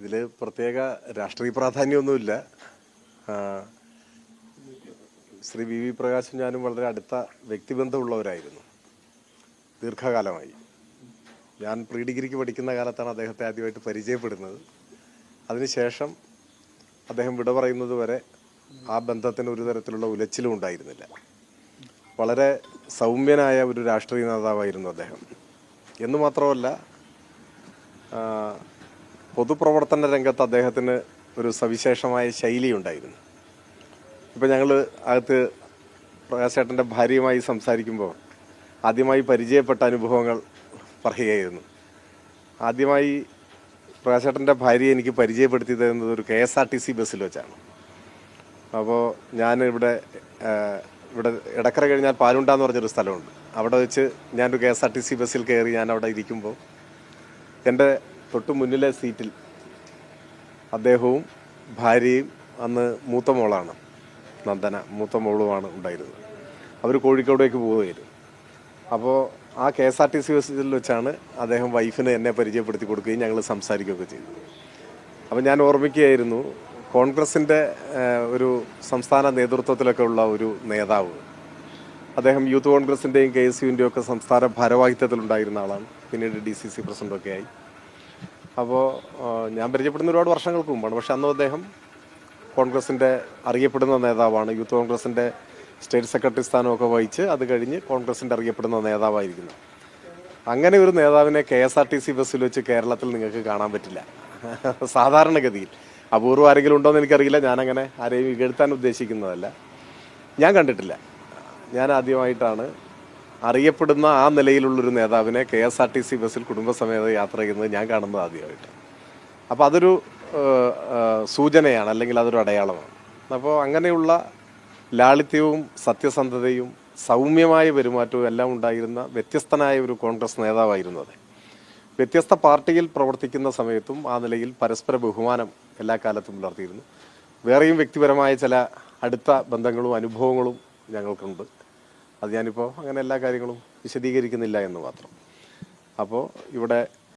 ഇതിൽ പ്രത്യേക രാഷ്ട്രീയ പ്രാധാന്യമൊന്നുമില്ല. ശ്രീ വി വി പ്രകാശും ഞാനും വളരെ അടുത്ത വ്യക്തിബന്ധമുള്ളവരായിരുന്നു ദീർഘകാലമായി. ഞാൻ പ്രീ ഡിഗ്രിക്ക് പഠിക്കുന്ന കാലത്താണ് അദ്ദേഹത്തെ ആദ്യമായിട്ട് പരിചയപ്പെടുന്നത്. അതിനുശേഷം അദ്ദേഹം വിട പറയുന്നത് വരെ ആ ബന്ധത്തിന് ഒരു തരത്തിലുള്ള ഉലച്ചിലും ഉണ്ടായിരുന്നില്ല. വളരെ സൗമ്യനായ ഒരു രാഷ്ട്രീയ നേതാവായിരുന്നു അദ്ദേഹം. എന്ന് മാത്രമല്ല, പൊതുപ്രവർത്തന രംഗത്ത് അദ്ദേഹത്തിന് ഒരു സവിശേഷമായ ശൈലി ഉണ്ടായിരുന്നു. ഇപ്പം ഞങ്ങൾ അകത്ത് പ്രകാശേട്ടൻ്റെ ഭാര്യയുമായി സംസാരിക്കുമ്പോൾ ആദ്യമായി പരിചയപ്പെട്ട അനുഭവങ്ങൾ പറയുകയായിരുന്നു. ആദ്യമായി പ്രകാശേട്ടൻ്റെ ഭാര്യയെ എനിക്ക് പരിചയപ്പെടുത്തി തരുന്നത് ഒരു KSRTC ബസ്സിൽ വെച്ചാണ്. അപ്പോൾ ഞാൻ ഇവിടെ എടക്കര കഴിഞ്ഞാൽ പാലുണ്ട എന്ന് പറഞ്ഞൊരു സ്ഥലമുണ്ട്. അവിടെ വെച്ച് ഞാനൊരു KSRTC ബസ്സിൽ കയറി ഞാൻ അവിടെ ഇരിക്കുമ്പോൾ എൻ്റെ തൊട്ട് മുന്നിലെ സീറ്റിൽ അദ്ദേഹവും ഭാര്യയും, അന്ന് മൂത്ത മോളാണ് നന്ദന, മൂത്ത മോളുമാണ് ഉണ്ടായിരുന്നത്. അവർ കോഴിക്കോടേക്ക് പോവുകയായിരുന്നു. അപ്പോൾ ആ KSRTC ബസ്സിൽ വെച്ചാണ് അദ്ദേഹം വൈഫിന് എന്നെ പരിചയപ്പെടുത്തി കൊടുക്കുകയും ഞങ്ങൾ സംസാരിക്കുകയൊക്കെ ചെയ്തു. അപ്പോൾ ഞാൻ ഓർമ്മിക്കുകയായിരുന്നു, കോൺഗ്രസിൻ്റെ ഒരു സംസ്ഥാന നേതൃത്വത്തിലൊക്കെ ഉള്ള ഒരു നേതാവ്. അദ്ദേഹം യൂത്ത് കോൺഗ്രസിൻ്റെയും KSUവിൻ്റെയും ഒക്കെ സംസ്ഥാന ഭാരവാഹിത്വത്തിലുണ്ടായിരുന്ന ആളാണ്. പിന്നീട് DCC പ്രസിഡൻ്റൊക്കെ ആയി. അപ്പോൾ ഞാൻ പരിചയപ്പെടുന്ന ഒരുപാട് വർഷങ്ങൾക്ക് മുമ്പാണ്. പക്ഷെ അന്നും അദ്ദേഹം കോൺഗ്രസിൻ്റെ അറിയപ്പെടുന്ന നേതാവാണ്. യൂത്ത് കോൺഗ്രസിൻ്റെ സ്റ്റേറ്റ് സെക്രട്ടറി സ്ഥാനമൊക്കെ വഹിച്ച് അത് കഴിഞ്ഞ് കോൺഗ്രസിൻ്റെ അറിയപ്പെടുന്ന നേതാവായിരിക്കുന്നു. അങ്ങനെ ഒരു നേതാവിനെ KSRTC ബസ്സിൽ വെച്ച് കേരളത്തിൽ നിങ്ങൾക്ക് കാണാൻ പറ്റില്ല സാധാരണഗതിയിൽ. അപൂർവം ആരെങ്കിലും ഉണ്ടോ എന്ന് എനിക്കറിയില്ല. ഞാനങ്ങനെ ആരെയും ഇകഴ്ത്താൻ ഉദ്ദേശിക്കുന്നതല്ല. ഞാൻ കണ്ടിട്ടില്ല. ഞാൻ ആദ്യമായിട്ടാണ് അറിയപ്പെടുന്ന ആ നിലയിലുള്ളൊരു നേതാവിനെ KSRTC ബസ്സിൽ കുടുംബസമേതം യാത്ര ചെയ്യുന്നത് ഞാൻ കാണുന്നത് ആദ്യമായിട്ട്. അപ്പോൾ അതൊരു സൂചനയാണ്, അല്ലെങ്കിൽ അതൊരു അടയാളമാണ്. അപ്പോൾ അങ്ങനെയുള്ള ലാളിത്യവും സത്യസന്ധതയും സൗമ്യമായ പെരുമാറ്റവും എല്ലാം ഉണ്ടായിരുന്ന വ്യത്യസ്തനായ ഒരു കോൺഗ്രസ് നേതാവായിരുന്നു അത്. വ്യത്യസ്ത പാർട്ടിയിൽ പ്രവർത്തിക്കുന്ന സമയത്തും ആ നിലയിൽ പരസ്പര ബഹുമാനം എല്ലാ കാലത്തും പുലർത്തിയിരുന്നു. വേറെയും വ്യക്തിപരമായ ചില അടുത്ത ബന്ധങ്ങളും അനുഭവങ്ങളും ഞങ്ങൾക്കുണ്ട്. അത് ഞാനിപ്പോൾ അങ്ങനെ എല്ലാ കാര്യങ്ങളും വിശദീകരിക്കുന്നില്ല എന്ന് മാത്രം. അപ്പോൾ ഇവിടെ